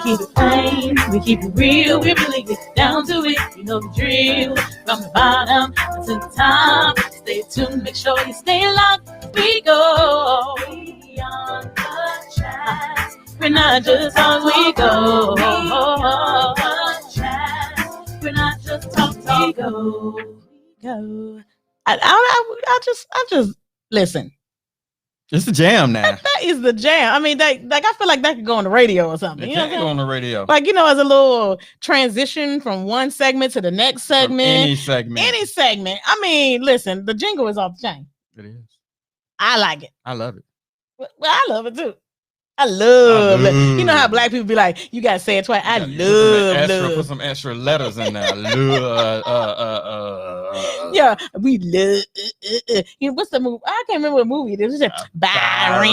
keep it plain, we keep it real, we really get down to it. You know the drill, from the bottom to the top. Stay tuned, make sure you stay locked. We go beyond the chat. We're not just talk, we go beyond the chat. We're not just talk, we go. I just listen. It's the jam now. That is the jam. I mean, I feel like that could go on the radio or something. It can go on the radio. Like, as a little transition from one segment to the next segment. From any segment. I mean, listen, the jingle is off the chain. It is. I like it. I love it. Well, I love it too. I love it. You know how black people be like, you gotta say it twice. I love. Put some extra letters in there. Yeah, we love. What's the movie? I can't remember what movie it is. Byron.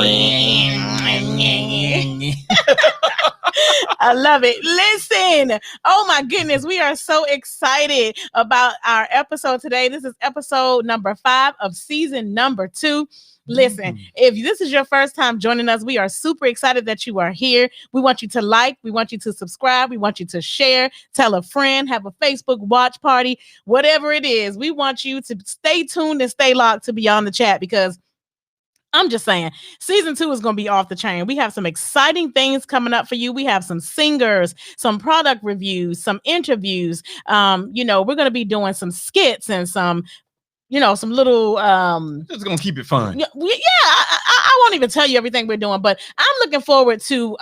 I love it. Listen. Oh my goodness. We are so excited about our episode today. This is episode number 5 of season number 2. Listen, if this is your first time joining us, we are super excited that you are here. We want you to like, we want you to subscribe, we want you to share, tell a friend, have a Facebook watch party, whatever it is. We want you to stay tuned and stay locked to Beyond the Chat, because I'm just saying, season 2 is going to be off the chain. We have some exciting things coming up for you. We have some singers, some product reviews, some interviews. We're going to be doing some skits and some little just gonna keep it fun. I won't even tell you everything we're doing, but I'm looking forward to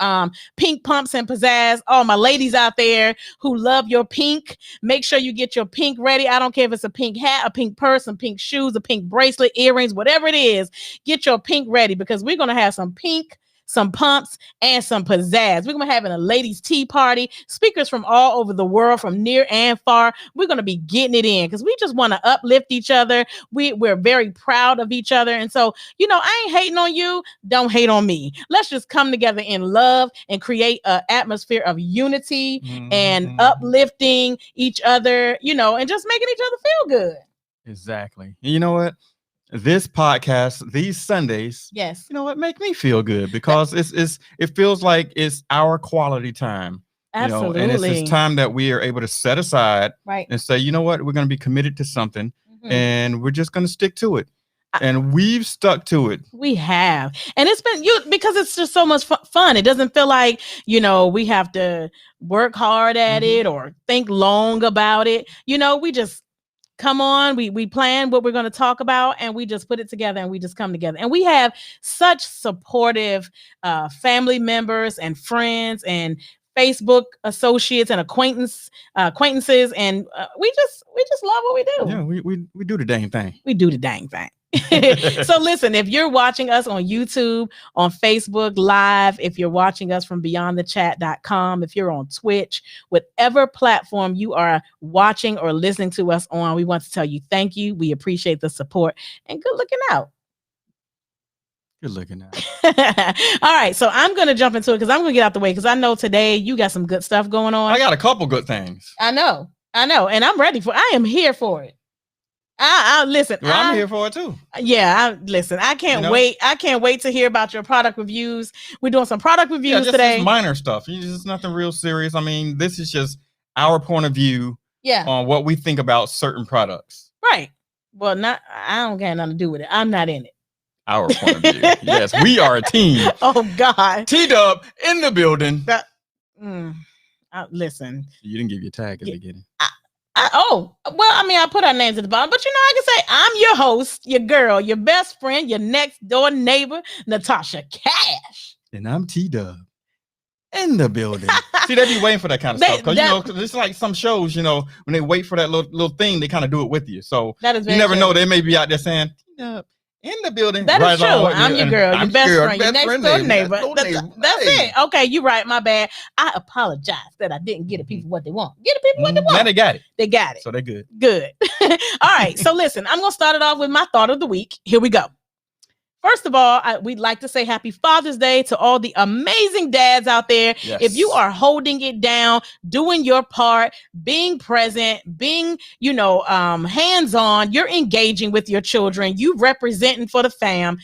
pink pumps and pizzazz. All my ladies out there who love your pink, make sure you get your pink ready. I don't care if it's a pink hat, a pink purse, some pink shoes, a pink bracelet, earrings, whatever it is. Get your pink ready, because we're gonna have some pink, some pumps, and some pizzazz. We're going to be having a ladies' tea party. Speakers from all over the world, from near and far. We're going to be getting it in, because we just want to uplift each other. We're very proud of each other. And so, I ain't hating on you. Don't hate on me. Let's just come together in love and create an atmosphere of unity and uplifting each other, and just making each other feel good. Exactly. You know what? This podcast, these Sundays, yes, make me feel good, because it feels like it's our quality time. Absolutely. And it's time that we are able to set aside, right, and say, you know what, we're going to be committed to something, and we're just going to stick to it. And we've stuck to it. We have. And it's been because it's just so much fun. It doesn't feel like, we have to work hard at it or think long about it. We just come on, we plan what we're going to talk about, and we just put it together, and we just come together. And we have such supportive family members and friends and Facebook associates and acquaintances, and we just love what we do. Yeah, we do the dang thing. We do the dang thing. So listen, if you're watching us on YouTube, on Facebook Live, if you're watching us from beyondthechat.com, if you're on Twitch, whatever platform you are watching or listening to us on, we want to tell you thank you. We appreciate the support, and good looking out. Good looking out. All right, so I'm going to jump into it, because I'm going to get out the way, because I know today you got some good stuff going on. I got a couple good things. I know, and I'm ready for it. I am here for it. I listen. Well, I'm here for it too. Yeah, listen. I can't wait. I can't wait to hear about your product reviews. We're doing some product reviews today. Minor stuff. It's nothing real serious. I mean, this is just our point of view on what we think about certain products. Right. Well, I don't got nothing to do with it. I'm not in it. Our point of view. Yes, we are a team. Oh God. T-Dub in the building. Listen. You didn't give your tag at the beginning. I put our names at the bottom, but I can say I'm your host, your girl, your best friend, your next door neighbor, Natasha Cash. And I'm T-Dub in the building. See, they be waiting for that kind of stuff, because it's like some shows, when they wait for that little thing, they kind of do it with you. So that is you never know, they may be out there saying T-Dub in the building. That is true. I'm your girl, your best friend, your next door neighbor. That's it. Okay, you're right. My bad. I apologize that I didn't get the people what they want. Get the people what they want. Now they got it. They got it. So they're good. Good. All right. So listen, I'm going to start it off with my thought of the week. Here we go. First of all, we'd like to say Happy Father's Day to all the amazing dads out there. Yes. If you are holding it down, doing your part, being present, being, hands-on, you're engaging with your children, you representing for the fam.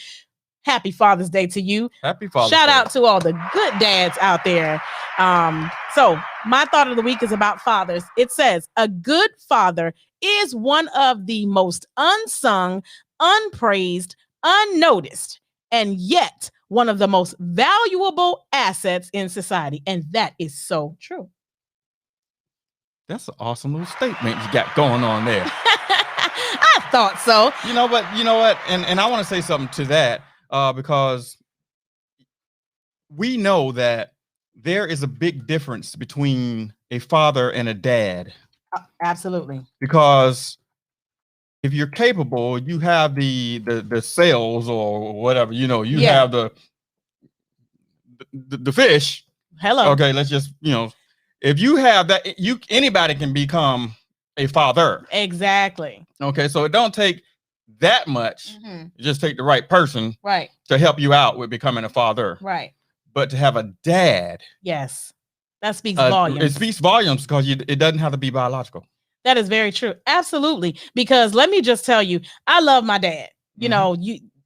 Happy Father's Day to you. Happy Father's Day. Shout out to all the good dads out there. So my thought of the week is about fathers. It says a good father is one of the most unsung, unpraised, unnoticed, and yet one of the most valuable assets in society. And that is so true. That's an awesome little statement you got going on there. I thought so. You know what? And I want to say something to that because we know that there is a big difference between a father and a dad. Absolutely. Because if you're capable, you have the sales or whatever, you have the fish. Hello. Okay, let's just, if you have that, anybody can become a father. Exactly. Okay, so it don't take that much. Just take the right person to help you out with becoming a father. Right. But to have a dad. Yes. That speaks volumes. It speaks volumes because it doesn't have to be biological. That is very true. Absolutely. Because let me just tell you, I love my dad. You know,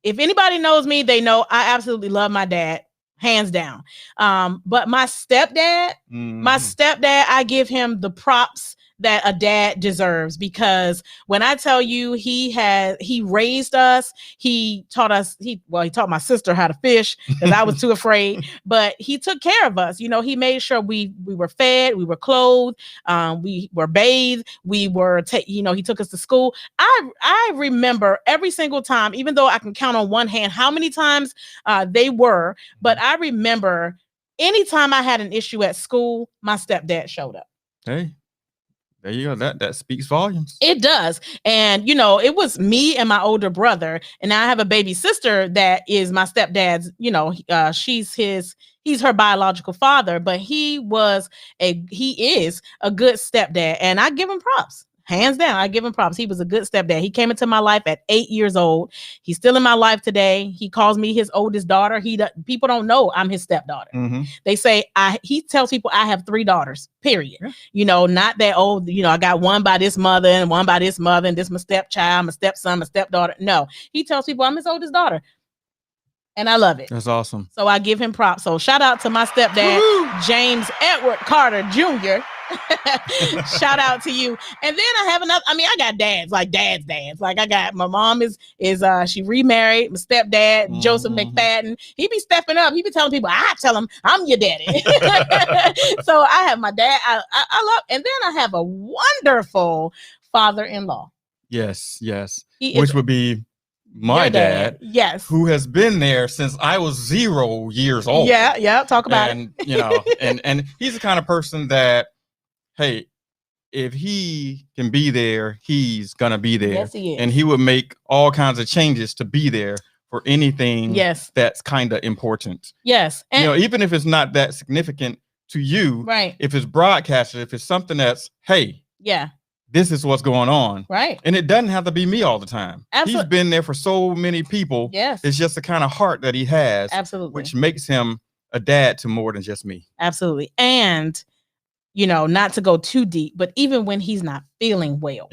if anybody knows me, they know I absolutely love my dad, hands down. But my stepdad, I give him the props that a dad deserves, because when I tell you he raised us, he taught my sister how to fish because I was too afraid, but he took care of us. He made sure we were fed, we were clothed, we were bathed, we were he took us to school. I remember every single time, even though I can count on one hand how many times they were, but I remember anytime I had an issue at school, my stepdad showed up. Hey. There you go. That speaks volumes. It does. And, it was me and my older brother. And I have a baby sister that is my stepdad's, he's her biological father, but he is a good stepdad. And I give him props. Hands down, I give him props. He was a good stepdad. He came into my life at 8 years old. He's still in my life today. He calls me his oldest daughter. People don't know I'm his stepdaughter. They say he tells people I have 3 daughters, period. Yeah. Not that old, I got one by this mother and one by this mother and this my stepchild, my stepson, my stepdaughter. No, he tells people I'm his oldest daughter. And I love it. That's awesome. So I give him props. So shout out to my stepdad, James Edward Carter Jr. Shout out to you. And then I have another, I got dads. Like I got, my mom is she remarried. My stepdad, Joseph McFadden, he be stepping up. He be telling people, I tell him I'm your daddy. So I have my dad. I love, and then I have a wonderful father-in-law. Yes. Which would be my dad, yes, who has been there since I was 0 years old. Yeah. Talk about it. And he's the kind of person that, hey, if he can be there, he's gonna be there. Yes, he is. And he would make all kinds of changes to be there for anything that's kind of important. Yes. And even if it's not that significant to you, right? If it's broadcasted, if it's something that's, hey, this is what's going on. Right. And it doesn't have to be me all the time. Absolutely. He's been there for so many people. Yes. It's just the kind of heart that he has. Absolutely. Which makes him a dad to more than just me. Absolutely. And, not to go too deep, but even when he's not feeling well,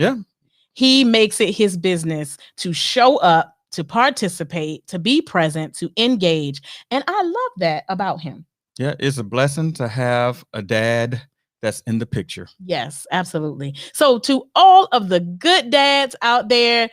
he makes it his business to show up, to participate, to be present, to engage. And I love that about him. Yeah, it's a blessing to have a dad that's in the picture. Yes, absolutely. So to all of the good dads out there,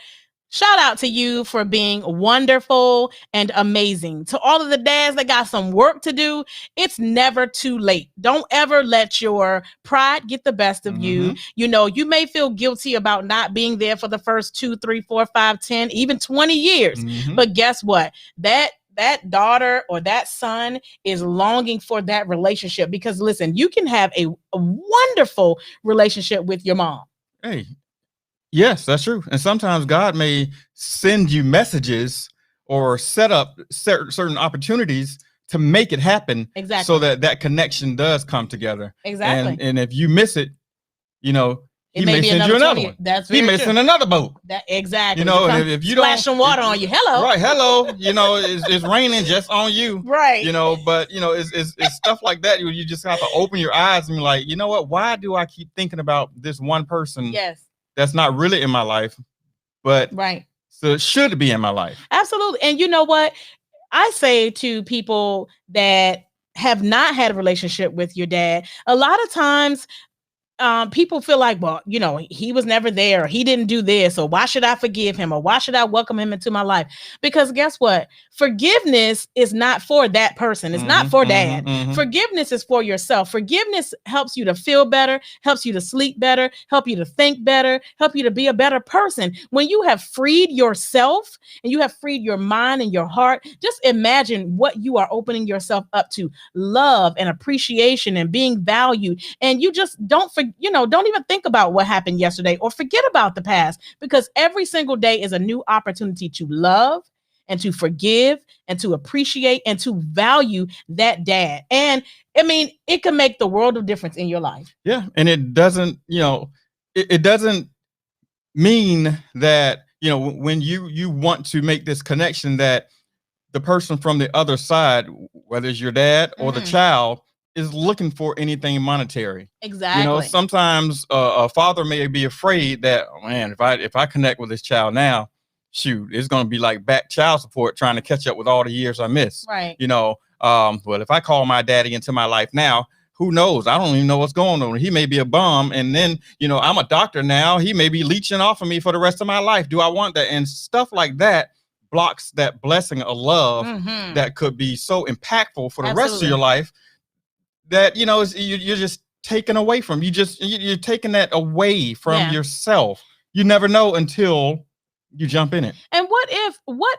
shout out to you for being wonderful and amazing. To all of the dads that got some work to do, it's never too late. Don't ever let your pride get the best of you. You may feel guilty about not being there for the first 2, 3, 4, 5, 10, even 20 years. But guess what? That daughter or that son is longing for that relationship, because listen, you can have a wonderful relationship with your mom. Hey, yes, that's true. And sometimes God may send you messages or set up certain opportunities to make it happen. Exactly. So that connection does come together. Exactly. And if you miss it, he may send you another one. That's he may send another boat. Exactly. And if you don't splash some water on you, hello. Right, hello. It's raining just on you. Right. But it's stuff like that. You just have to open your eyes and be like, you know what? Why do I keep thinking about this one person? Yes. That's not really in my life, but so it should be in my life. Absolutely. And you know what? I say to people that have not had a relationship with your dad, a lot of times people feel like, well, you know, he was never there, or he didn't do this, or why should I forgive him, or why should I welcome him into my life? Because guess what? Forgiveness is not for that person. It's not for dad. Forgiveness is for yourself. Forgiveness helps you to feel better, helps you to sleep better, help you to think better, help you to be a better person. When you have freed yourself and you have freed your mind and your heart, just imagine what you are opening yourself up to: love and appreciation and being valued. And you just don't even think about what happened yesterday or forget about the past, because every single day is a new opportunity to love and to forgive and to appreciate and to value that dad. And I mean, it can make the world of difference in your life. Yeah. And it doesn't, it doesn't mean that, when you want to make this connection, that the person from the other side, whether it's your dad or the child, is looking for anything monetary. Exactly. Sometimes a father may be afraid that, oh, man, if I connect with this child now, shoot, it's going to be like back child support trying to catch up with all the years I missed. Right. Well, if I call my daddy into my life now, who knows? I don't even know what's going on. He may be a bum. And then, I'm a doctor now. He may be leeching off of me for the rest of my life. Do I want that? And stuff like that blocks that blessing of love that could be so impactful for the rest of your life, that, you're just taken away from. You're taking that away from yourself. You never know until you jump in it. And what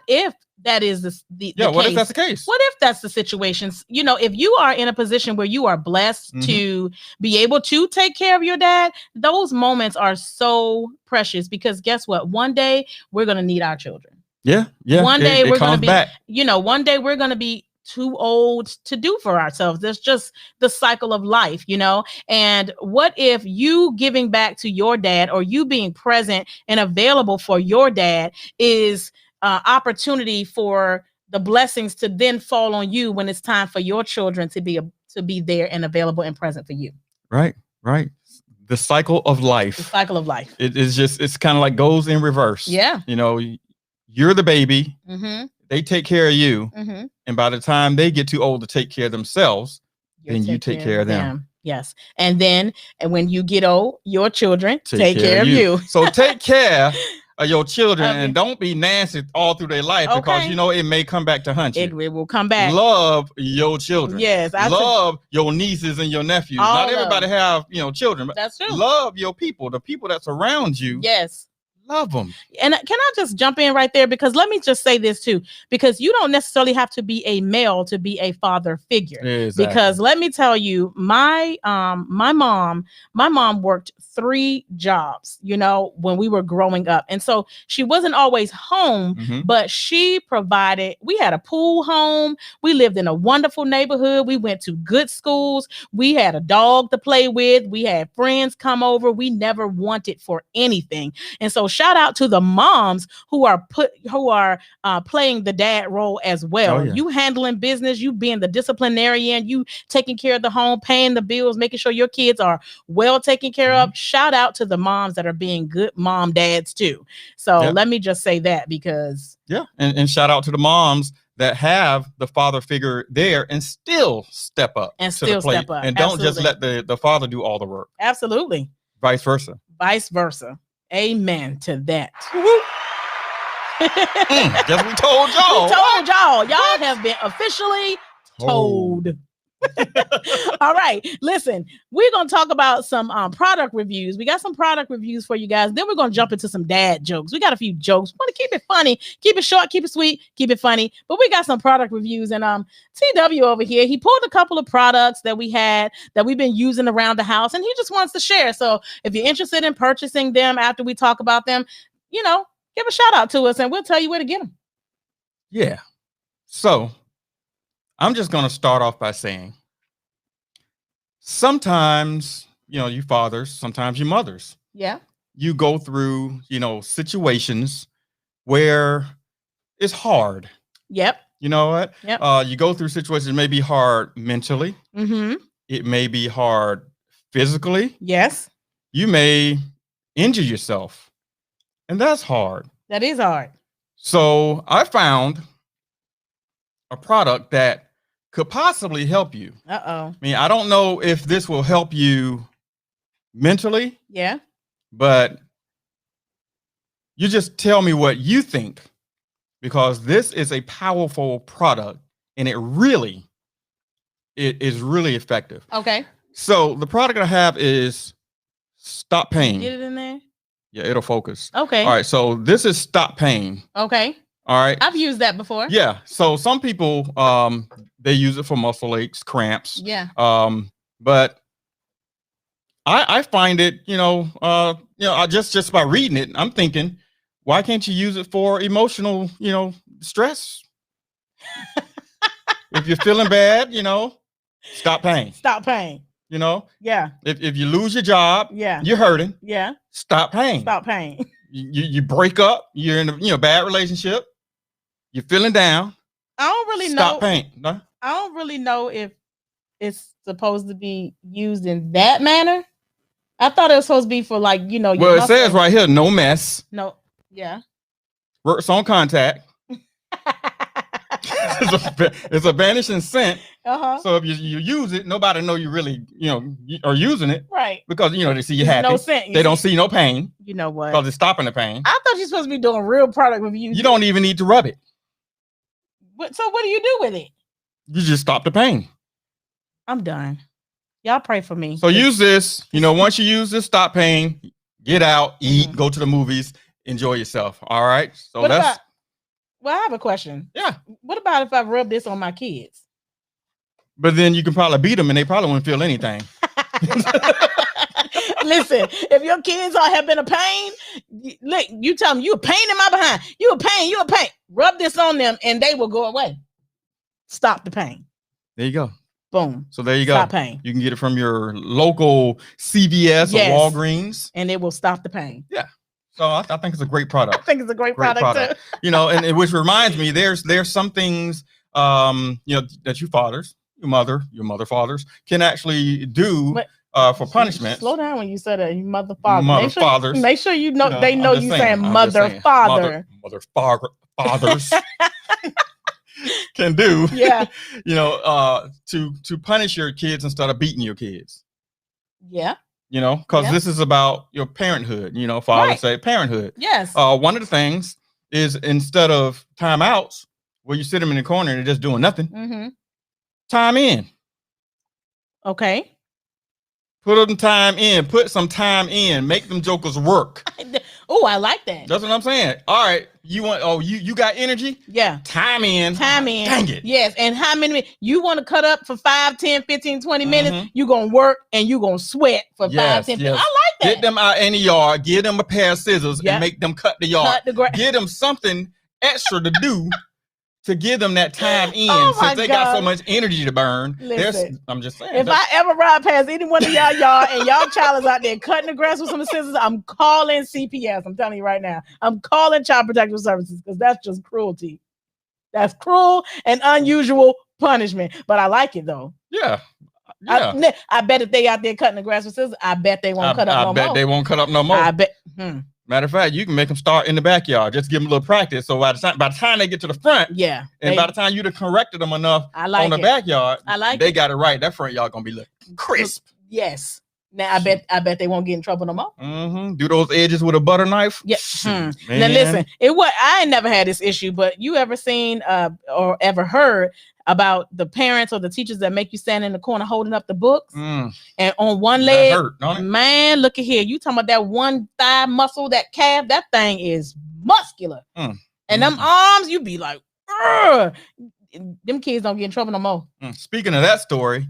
if that is the what case? If that's the case? What if that's the situation? If you are in a position where you are blessed to be able to take care of your dad, those moments are so precious, because guess what? One day we're going to need our children. Yeah. One day we're going to be back. One day we're going to be too old to do for ourselves. There's just the cycle of life, and what if you giving back to your dad, or you being present and available for your dad, is opportunity for the blessings to then fall on you when it's time for your children to be there and available and present for you. Right. The cycle of life. It is it's kind of like goes in reverse. Yeah. You're the baby. They take care of you. And by the time they get too old to take care of themselves, then you take care of them. Yes. And when you get old, your children take care of you. So take care of your children and don't be nasty all through their life, because it may come back to hunt you. It will come back. Love your children. Yes. Love your nieces and your nephews. Not everybody have, children, but that's true. Love your people, the people that's around you. Yes. Love them. And can I just jump in right there? Because let me just say this too, because you don't necessarily have to be a male to be a father figure. Exactly. Because let me tell you, my mom worked 3 jobs, when we were growing up. And so she wasn't always home, but she provided. We had a pool home. We lived in a wonderful neighborhood. We went to good schools. We had a dog to play with. We had friends come over. We never wanted for anything. And so shout out to the moms who are playing the dad role as well. Oh, yeah. You handling business, you being the disciplinarian, you taking care of the home, paying the bills, making sure your kids are well taken care of. Shout out to the moms that are being good mom dads too. So let me just say that, because and shout out to the moms that have the father figure there and still step up and to the plate. And don't just let the father do all the work. Absolutely. Vice versa. Amen to that. Guess we told y'all. Y'all have been officially told. All right, listen, we're gonna talk about some product reviews. We got some product reviews for you guys. Then we're gonna jump into some dad jokes. We got a few jokes. We want to keep it funny, keep it short, keep it sweet, keep it funny. But we got some product reviews, and TW over here, he pulled a couple of products that we had that we've been using around the house, and he just wants to share. So if you're interested in purchasing them after we talk about them, give a shout out to us, and we'll tell you where to get them. Yeah. So I'm just going to start off by saying, sometimes, you fathers, sometimes you mothers. Yeah. You go through, situations where it's hard. Yep. You know what? Yep. You go through situations that may be hard mentally. It may be hard physically. Yes. You may injure yourself. And that's hard. That is hard. So I found a product that could possibly help you. I mean, I don't know if this will help you mentally. Yeah. But you just tell me what you think, because this is a powerful product and it is really effective. Okay. So the product I have is Stop Pain. Get it in there? Yeah, it'll focus. Okay. All right. So this is Stop Pain. Okay. All right. I've used that before. Yeah. So some people they use it for muscle aches, cramps. Yeah. But I find it, just by reading it, I'm thinking, why can't you use it for emotional, stress? If you're feeling bad, stop pain. Stop pain. Yeah. If you lose your job, yeah, you're hurting. Yeah. Stop pain. Stop pain. You break up, you're in a bad relationship, you're feeling down. I don't really know. Stop pain. No? I don't really know if it's supposed to be used in that manner. I thought it was supposed to be for like, Well, it says right here, no mess. No. Yeah. Works on contact. It's a vanishing scent. So if you use it, nobody know you really, are using it. Right. Because, they see you happy. No scent. They don't see no pain. You know what? Because it's stopping the pain. I thought you're supposed to be doing real product reviews. You don't even need to rub it. So what do you do with it? You just stop the pain. I'm done. Y'all pray for me. So use this, once you use this Stop Pain, get out, eat, go to the movies, enjoy yourself. All right. So I have a question. Yeah. What about if I rub this on my kids? But then you can probably beat them and they probably won't feel anything. Listen, if your kids are having a pain, look, you tell them you a pain in my behind. You a pain. Rub this on them and they will go away. Stop the pain. There you go. Boom. So there you go. Stop pain. You can get it from your local CVS or Walgreens. And it will stop the pain. Yeah. So I think it's a great product. I think it's a great product too. And which reminds me, there's some things that you fathers, your mother fathers can actually do for punishment. Slow down when you say that, you mother father. Make sure you know they know you saying mother father. Mother fathers. Can do, to punish your kids instead of beating your kids. Yeah. Because this is about your parenthood. Fathers say parenthood. Yes. One of the things is, instead of timeouts where you sit them in the corner and they're just doing nothing, time in. Okay. Put them time in. Put some time in. Make them jokers work. Oh, I like that. That's what I'm saying. All right. You got energy? Yeah. Time in. Dang it. Yes. And how many you want to cut up for 5, 10, 15, 20 minutes? You're going to work and you're going to sweat for 5, 10 minutes. I like that. Get them out in the yard. Give them a pair of scissors and make them cut the yard. Give them something extra to do to give them that time in, since they got so much energy to burn. Listen, I'm just saying. If I ever ride past any one of y'all yard and y'all child is out there cutting the grass with some scissors, I'm calling CPS. I'm telling you right now. I'm calling Child Protective Services, because that's just cruelty. That's cruel and unusual punishment. But I like it though. Yeah. I bet if they out there cutting the grass with scissors, I bet they won't cut up no more. I bet they won't cut up no more. I bet. Matter of fact, you can make them start in the backyard. Just give them a little practice. So by the time they get to the front, and by the time you'd have corrected them enough on the backyard, they got it right. That front yard gonna be looking crisp. Yes. Now I bet they won't get in trouble no more. Do those edges with a butter knife. Yeah. Now listen, I ain't never had this issue, but you ever seen or ever heard about the parents or the teachers that make you stand in the corner holding up the books and on one leg? That hurt, don't it? Man, look at here. You talking about that one thigh muscle, that calf? That thing is muscular. And them arms, you be like, ugh. Them kids don't get in trouble no more. Speaking of that story,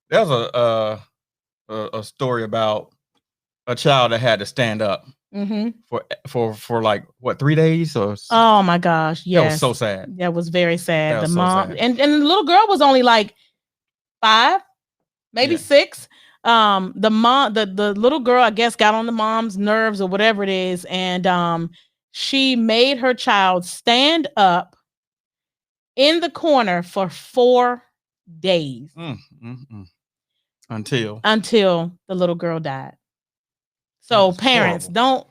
there's a story about a child that had to stand up for like what, 3 days or oh my gosh, yes, that was so sad. That was very sad. The mom and the little girl was only like 5, maybe 6. The little girl, I guess, got on the mom's nerves or whatever it is, and she made her child stand up in the corner for 4 days until the little girl died. So that's parents, horrible.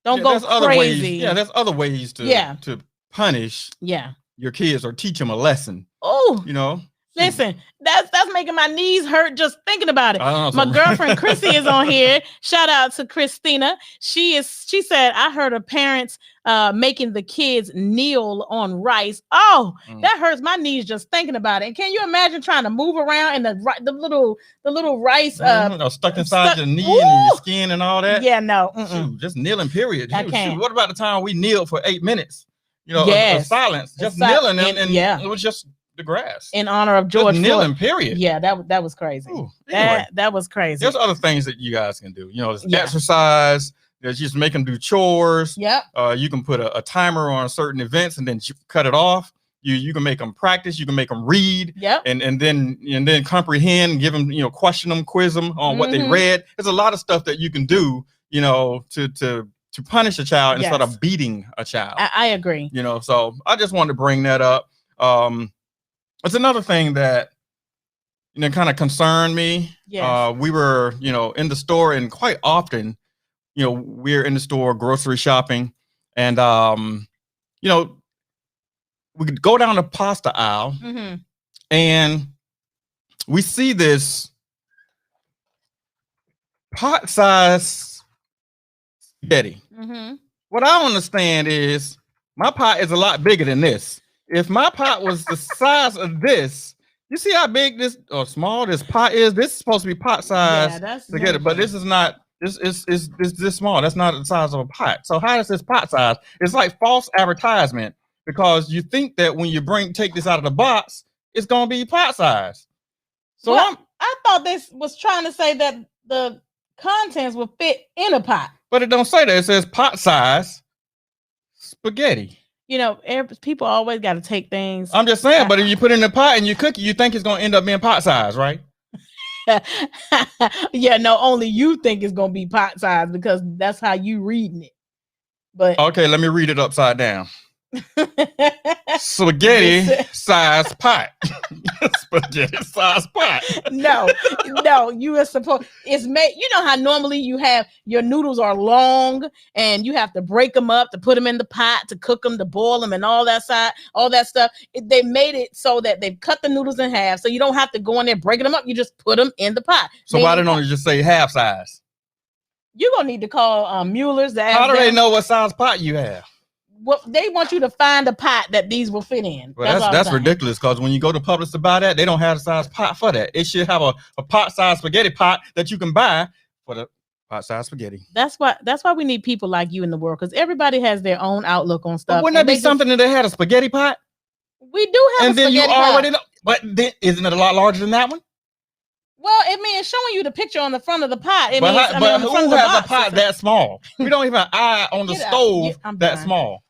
don't go crazy. There's other ways to punish your kids or teach them a lesson. Oh, Listen, that's making my knees hurt just thinking about it. My girlfriend Chrissy is on here. Shout out to Christina. She said, I heard of parents making the kids kneel on rice. Oh, that hurts my knees just thinking about it. And can you imagine trying to move around and the little rice stuck inside your knee and your skin and all that? Yeah, no. Shoot, just kneeling, period. I can't. What about the time we kneeled for 8 minutes? Of silence, just kneeling, and it was just the grass in honor of George kneeling, period. Yeah, that was crazy. Ooh, anyway, that was crazy. There's other things that you guys can do. There's exercise. There's just make them do chores. Yep. You can put a timer on certain events and then cut it off. You can make them practice. You can make them read. Yep. And then comprehend. And give them, question them, quiz them on what they read. There's a lot of stuff that you can do. To punish a child instead of beating a child. I agree. So I just wanted to bring that up. It's another thing that kind of concerned me. Yes. We were in the store, and quite often we're in the store grocery shopping, and we could go down the pasta aisle, and we see this pot-sized spaghetti. What I don't understand is my pot is a lot bigger than this. If my pot was the size of this, you see how big this or small this pot is? This is supposed to be pot size spaghetti, but this is not. This is this small. That's not the size of a pot. So how is this pot size? It's like false advertisement, because you think that when you take this out of the box, it's gonna be pot size. So I thought this was trying to say that the contents will fit in a pot. But it don't say that. It says pot size spaghetti. People always got to take things. I'm just saying, but if you put it in a pot and you cook it, you think it's going to end up being pot size, right? Yeah, no, only you think it's going to be pot size because that's how you reading it. But okay, let me read it upside down. Spaghetti size pot. Spaghetti size pot. No, you are supposed. It's made. You know how normally you have your noodles are long, and you have to break them up to put them in the pot to cook them, to boil them, and all that stuff. They made it so that they've cut the noodles in half, so you don't have to go in there breaking them up. You just put them in the pot. So why don't you just say half size? You're gonna need to call Mueller's. How do they know what size pot you have? Well, they want you to find a pot that these will fit in. Well, that's ridiculous, because when you go to Publix to buy that, they don't have a size pot for that. It should have a pot-sized spaghetti pot that you can buy for the pot-sized spaghetti. That's why we need people like you in the world, because everybody has their own outlook on stuff. But wouldn't that be something that they had a spaghetti pot? We do have a spaghetti pot. And then you already know. But then, isn't it a lot larger than that one? Well, it means showing you the picture on the front of the pot. But who has a pot that small? We don't even have an eye on the stove that small.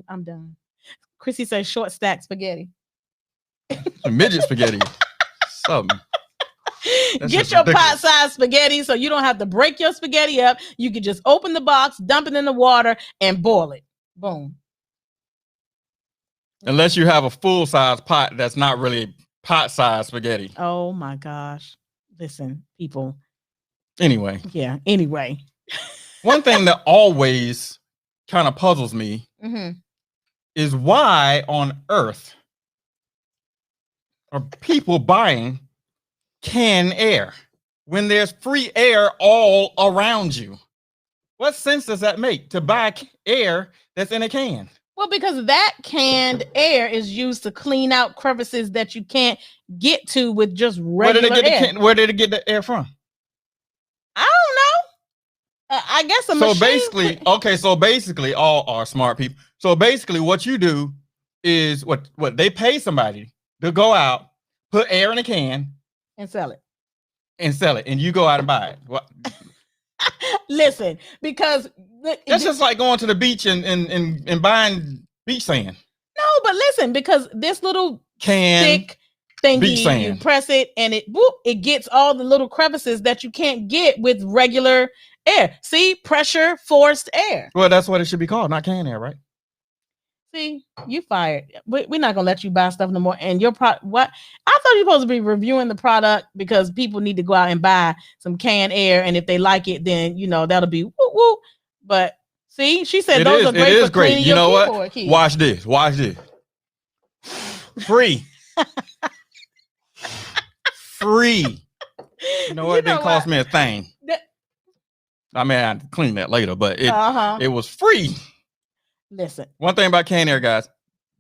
I'm done. Chrissy says short stack spaghetti. Midget spaghetti. Something. Get your pot-sized spaghetti so you don't have to break your spaghetti up. You can just open the box, dump it in the water, and boil it. Boom. Unless you have a full-size pot that's not really pot-sized spaghetti. Oh my gosh. Listen, people. Anyway. Yeah, anyway. One thing that always kind of puzzles me is why on earth are people buying canned air when there's free air all around you? What sense does that make to buy air that's in a can? Well, because that canned air is used to clean out crevices that you can't get to with just regular air. Where did it get the air from? I don't know. I guess a machine. So basically, all are smart people. So basically, what you do is what they pay somebody to go out, put air in a can, and sell it. And you go out and buy it. What? Listen, because that's just like going to the beach and buying beach sand. No, but listen, because this little can thick thingy, you press it and it gets all the little crevices that you can't get with regular air. See, pressure forced air. Well, that's what it should be called, not canned air, right? See, you fired. We're not gonna let you buy stuff no more. And your product, what? I thought you were supposed to be reviewing the product because people need to go out and buy some canned air, and if they like it, then that'll be woo woo. But see, she said those are great. It is great. You know what? Watch this. Free. free. You know what? It didn't cost me a thing. I mean, I had to clean that later, but it was free. Listen. One thing about canned air, guys.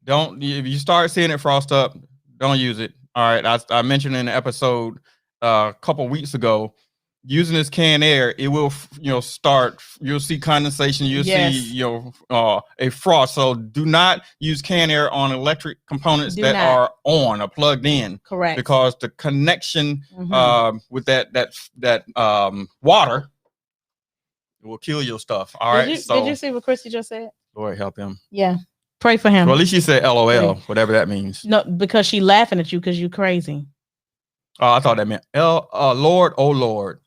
If you start seeing it frost up, don't use it. All right. I mentioned in the episode a couple weeks ago, using this canned air, it will, you'll see condensation, you'll see, a frost. So do not use canned air on electric components are on or plugged in. Correct. Because the connection with that water will kill your stuff. All right. Did you see what Christy just said? Lord help him. Yeah. Pray for him. Well, at least she said LOL, whatever that means. No, because she laughing at you because you crazy. Oh, I thought that meant Lord, oh Lord.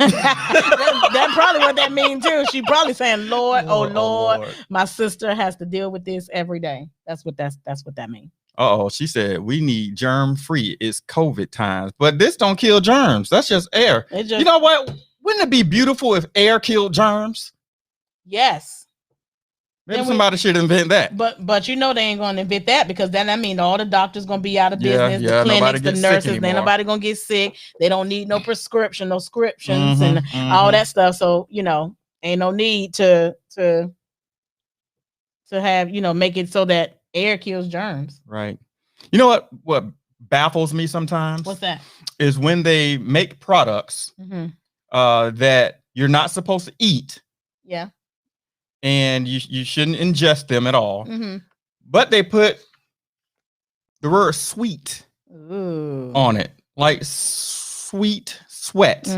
That's probably what that means too. She probably saying, Lord, oh Lord, my sister has to deal with this every day. That's what that means. She said we need germ free. It's COVID times, but this don't kill germs. That's just air. You know what? Wouldn't it be beautiful if air killed germs? Yes. Maybe somebody should invent that. But they ain't gonna invent that because then I mean all the doctors gonna be out of business, the clinics, the nurses, then nobody gonna get sick. They don't need no prescriptions and all that stuff. So ain't no need to have make it so that air kills germs. Right. You know what baffles me sometimes? What's that? Is when they make products that you're not supposed to eat. Yeah. And you shouldn't ingest them at all. But they put the word sweet on it, like sweet sweat.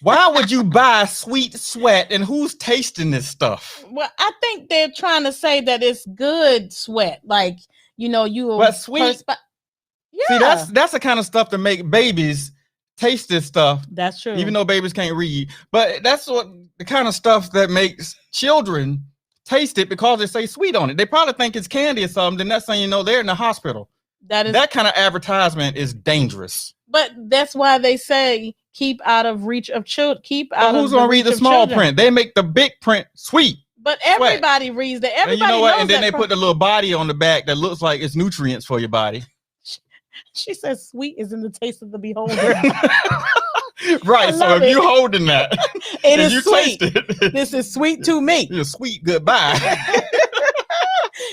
Why would you buy sweet sweat and who's tasting this stuff? Well, I think they're trying to say that it's good sweat. Like, but sweet. Yeah. See, that's the kind of stuff to make babies taste this stuff. That's true. Even though babies can't read, but that's what the kind of stuff that makes children taste it because they say sweet on it. They probably think it's candy or something. Then that's saying they're in the hospital. That kind of advertisement is dangerous. But that's why they say keep out of reach of children. Who's gonna read the small print? They make the big print sweet. But everybody reads that. Everybody and you know what? knows And then they put the little body on the back that looks like it's nutrients for your body. She says sweet is in the taste of the beholder. Right. So if you're holding that, it is sweet. It, this is sweet to me. You're sweet goodbye.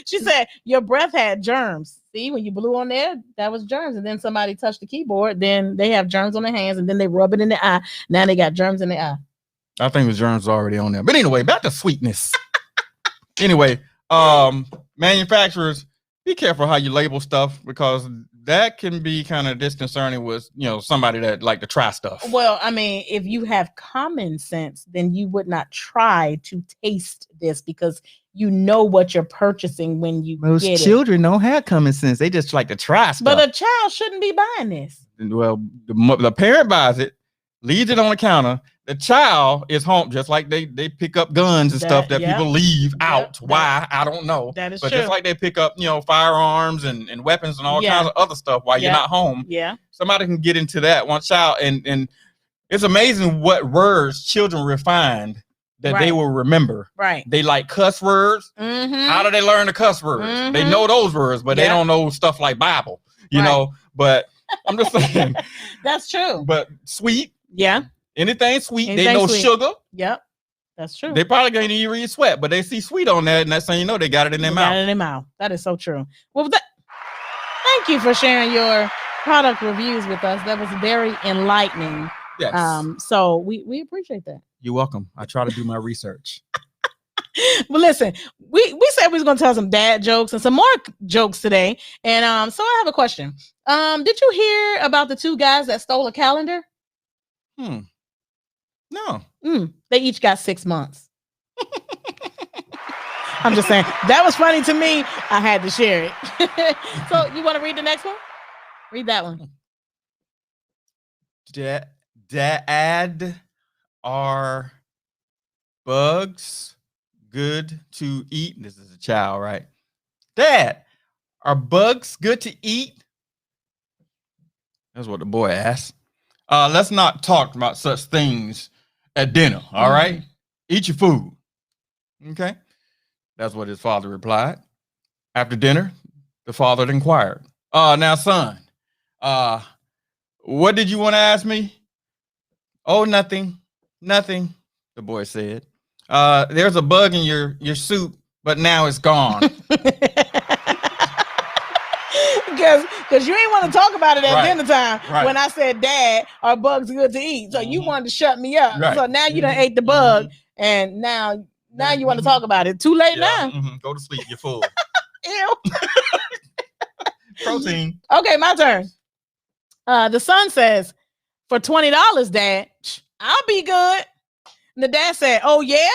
She said your breath had germs. See, when you blew on there, that was germs. And then somebody touched the keyboard, then they have germs on their hands, and then they rub it in the eye. Now they got germs in the eye. I think the germs are already on there. But anyway, back to sweetness. Anyway, manufacturers, be careful how you label stuff because that can be kind of disconcerting with, somebody that like to try stuff. Well, I mean, if you have common sense, then you would not try to taste this because you know what you're purchasing when you Most get children don't have common sense. They just like to try stuff. But a child shouldn't be buying this. Well, the parent buys it, leaves it on the counter. The child is home, just like they pick up guns and stuff that people leave out. Why? I don't know. That is true. Just like they pick up, firearms and weapons and all kinds of other stuff while you're not home. Yeah. Somebody can get into that. One child, and it's amazing what words children refined that they will remember. Right. They like cuss words. How do they learn the cuss words? They know those words, but they don't know stuff like Bible, you know. But I'm just saying. That's true. But sweet. Yeah. Anything sweet, they know sugar. Yep, that's true. They probably can't even read sweat, but they see sweet on that, and that's how they got it in their mouth. Got it in their mouth. That is so true. Well, thank you for sharing your product reviews with us. That was very enlightening. Yes. So we appreciate that. You're welcome. I try to do my research. Well, listen, we said we was gonna tell some dad jokes and some more jokes today, and so I have a question. Did you hear about the two guys that stole a calendar? No. They each got 6 months. I'm just saying that was funny to me. I had to share it. So you want to read the next one? Read that one. Dad, are bugs good to eat? This is a child, right? Dad, are bugs good to eat? That's what the boy asked. Let's not talk about such things at dinner, all right? Eat your food. Okay? That's what his father replied. After dinner, the father inquired, now, son, What did you want to ask me? Oh, nothing. Nothing, the boy said. There's a bug in your soup, but now it's gone. Because you ain't want to talk about it at dinner time when I said, Dad, are bugs good to eat? So you wanted to shut me up. Right. So now you done ate the bug, and now you want to talk about it. Too late now. Go to sleep. You're full. Ew. Protein. Okay, my turn. The son says, for $20, Dad, I'll be good. And the dad said, oh, yeah?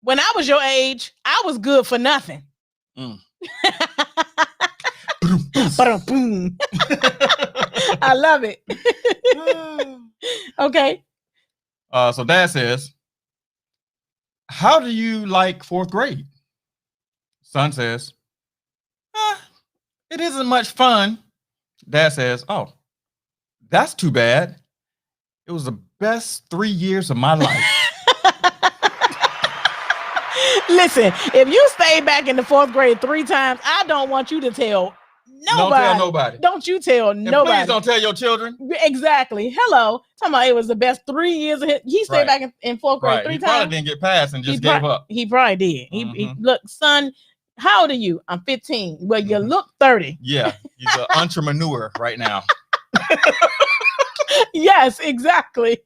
When I was your age, I was good for nothing. Boom. I love it. Okay. So Dad says, how do you like fourth grade? Son says, it isn't much fun. Dad says, oh, that's too bad. It was the best 3 years of my life. Listen, if you stay back in the fourth grade 3 times, I don't want you to tell nobody. Don't tell nobody. Don't you tell nobody. Please don't tell your children. Exactly. Hello. Talking about it was the best 3 years of He stayed back in fourth grade 3 times. He probably didn't get past and just gave up. He probably did. He look, son, how old are you? I'm 15. Well, you look 30. Yeah, he's an entrepreneur right now. Yes, exactly.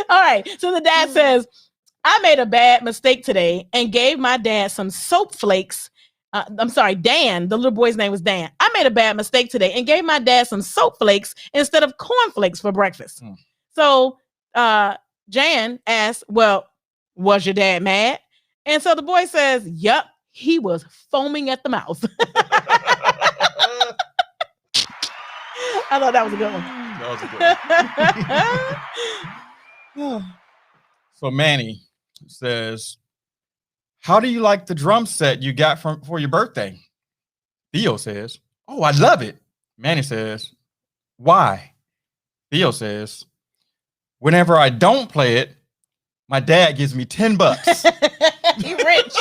All right. So the dad says, I made a bad mistake today and gave my dad some soap flakes. I'm sorry, Dan. The little boy's name was Dan. I made a bad mistake today and gave my dad some soap flakes instead of cornflakes for breakfast. So Jan asked, well, was your dad mad? And so the boy says, yup, he was foaming at the mouth. I thought that was a good one. That was a good one. So Manny says, how do you like the drum set you got for your birthday? Theo says, oh, I love it. Manny says, why? Theo says, whenever I don't play it, my dad gives me $10. He rich.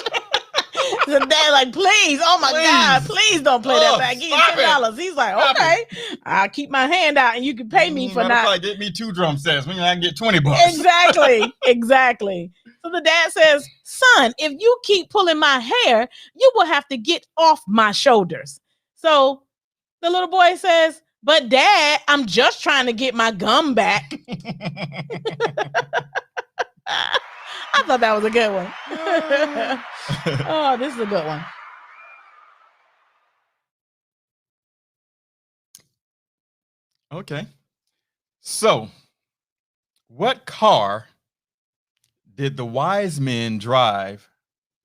The dad like, please, oh my God, please don't play that back. Give you $10. He's like, okay, I'll keep my hand out and you can pay me for not. Get me 2 drum sets. Maybe I can get $20. Exactly. So the dad says, son, if you keep pulling my hair, you will have to get off my shoulders. So the little boy says, but Dad, I'm just trying to get my gum back. I thought that was a good one. Oh, this is a good one. Okay. So, what car did the wise men drive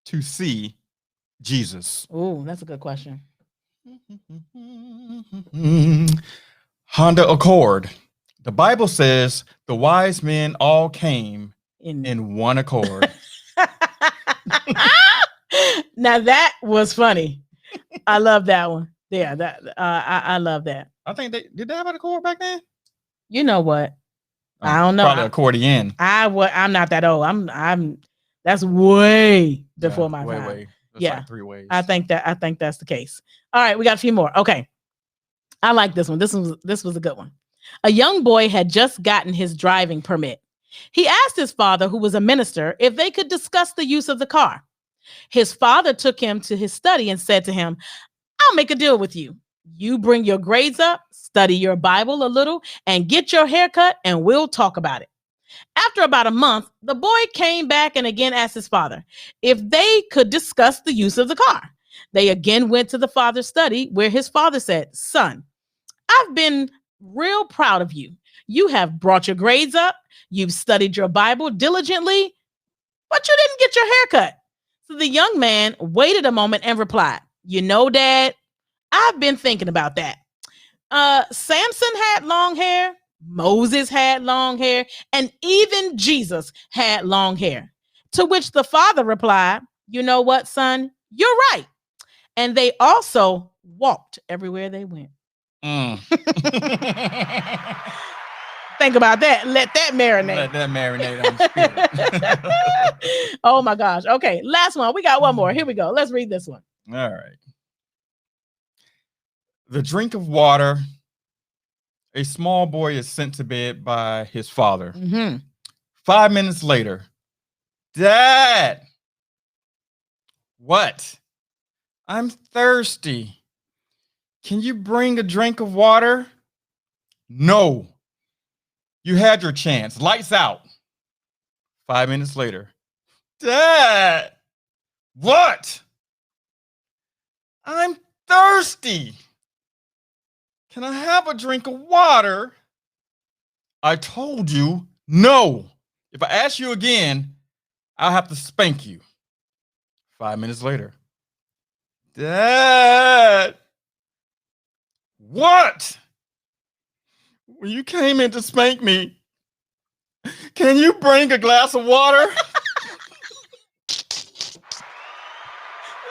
to see Jesus? Oh, that's a good question. Honda Accord. The Bible says the wise men all came in one accord. Now that was funny. I love that one. Yeah, that I love that. I think did they have an Accord back then? You know what? I don't know. Probably accordion. I'm not that old. I'm that's way before my time. Way. Yeah, like 3 ways. I think that's the case. All right, we got a few more. Okay. I like this one. This was a good one. A young boy had just gotten his driving permit. He asked his father, who was a minister, if they could discuss the use of the car. His father took him to his study and said to him, I'll make a deal with you. You bring your grades up, study your Bible a little, and get your hair cut, and we'll talk about it. After about a month, the boy came back and again asked his father if they could discuss the use of the car. They again went to the father's study, where his father said, son, I've been real proud of you. You have brought your grades up. You've studied your Bible diligently, but you didn't get your hair cut. So the young man waited a moment and replied, you know, Dad, I've been thinking about that. Samson had long hair. Moses had long hair, and even Jesus had long hair. To which the father replied, you know what, son? You're right. And they also walked everywhere they went. Think about that. Let that marinate. Let that marinate on the spirit. Oh my gosh. Okay, last one. We got one more. Here we go. Let's read this one. All right. The drink of water a small boy is sent to bed by his father. Mm-hmm. 5 minutes later, Dad, what? I'm thirsty. Can you bring a drink of water? No. You had your chance. Lights out. 5 minutes later, Dad, what? I'm thirsty. Can I have a drink of water? I told you no. If I ask you again, I'll have to spank you. 5 minutes later, Dad, what? When you came in to spank me, can you bring a glass of water?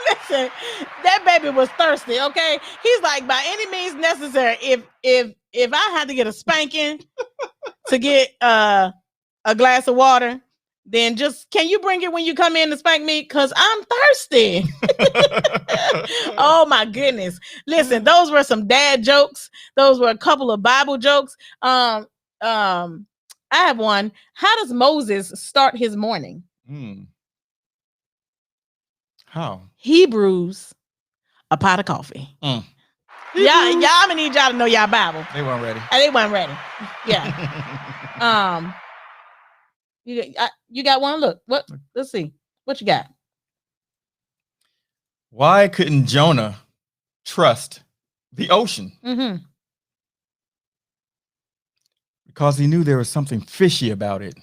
Listen, that baby was thirsty, okay? He's like, by any means necessary. If I had to get a spanking to get a glass of water, then just can you bring it when you come in to spank me? Because I'm thirsty. Oh my goodness. Listen, those were some dad jokes. Those were a couple of Bible jokes. I have one. How does Moses start his morning? How? He brews a pot of coffee. Mm. Y'all, I'm gonna need y'all to know y'all Bible. They weren't ready. They weren't ready. Yeah. You got one? Look, what? Let's see. What you got? Why couldn't Jonah trust the ocean? Mm-hmm. Because he knew there was something fishy about it.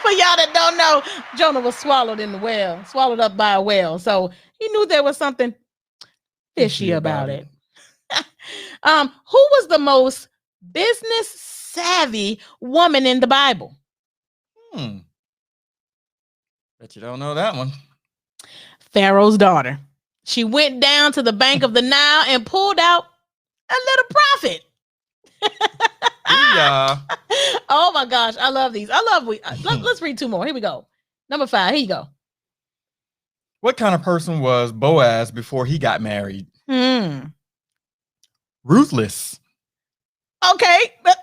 For y'all that don't know, Jonah was swallowed up by a whale. So he knew there was something fishy about it. Who was the most business savvy woman in the Bible? Bet you don't know that one. Pharaoh's daughter. She went down to the bank of the Nile and pulled out a little profit. Yeah. Oh my gosh, I love these. Let's read two more. Here we go. Number 5. Here you go. What kind of person was Boaz before he got married? Ruthless. Okay, that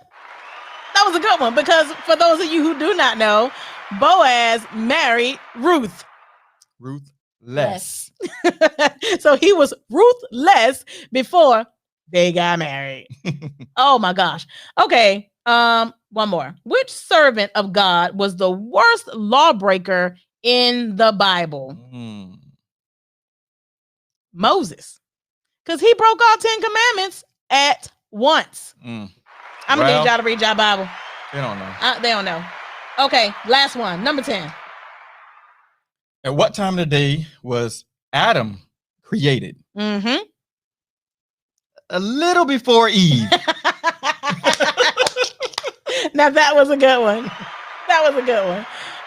was a good one, because for those of you who do not know, Boaz married Ruth. Ruthless. So he was ruthless before they got married. Oh my gosh. Okay. One more. Which servant of God was the worst lawbreaker in the Bible? Moses. Because he broke all 10 commandments at once. I'm gonna need y'all to read y'all Bible. They don't know. They don't know. Okay, last one. Number 10. At what time of the day was Adam created? A little before Eve. Now that was a good one.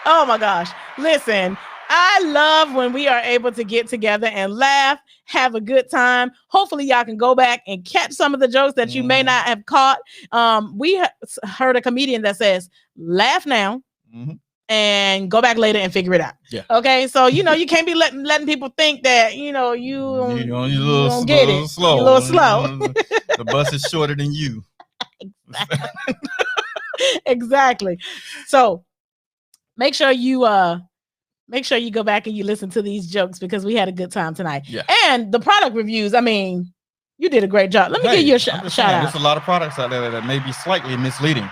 Oh my gosh. Listen, I love when we are able to get together and laugh, have a good time. Hopefully y'all can go back and catch some of the jokes that you may not have caught. We heard a comedian that says, laugh now and go back later and figure it out. Yeah. Okay. So, you can't be letting people think that, you don't get it. Slow. You're a little slow. The bus is shorter than you. Exactly. So make sure you go back and you listen to these jokes, because we had a good time tonight. Yeah. And the product reviews, I mean, you did a great job. Let me give you a shout out. There's a lot of products out there that may be slightly misleading.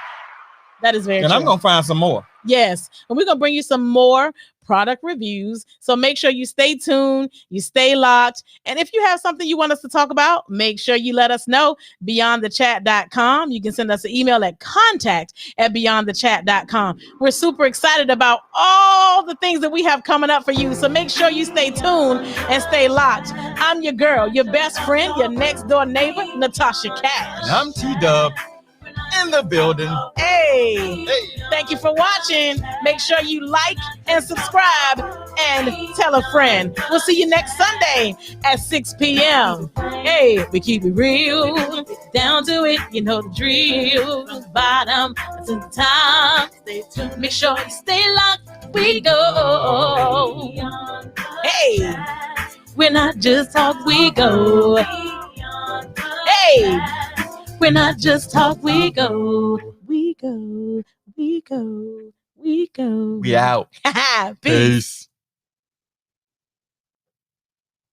That is very true. And I'm going to find some more. Yes. And we're going to bring you some more product reviews. So make sure you stay tuned, you stay locked. And if you have something you want us to talk about, make sure you let us know. BeyondTheChat.com. You can send us an email at contact@BeyondTheChat.com. We're super excited about all the things that we have coming up for you. So make sure you stay tuned and stay locked. I'm your girl, your best friend, your next door neighbor, Natasha Cash. And I'm T-Dub. In the building. Hey, thank you for watching. Make sure you like and subscribe and tell a friend. We'll see you next Sunday at 6 p.m. Hey, we keep it real, down to it, you know the drill. Bottom to the top. Stay tuned. Make sure you stay locked. We go. Hey. We're not just talk, we go. Hey, we're not just talk, we go. We go, we go, we go. We out. Peace.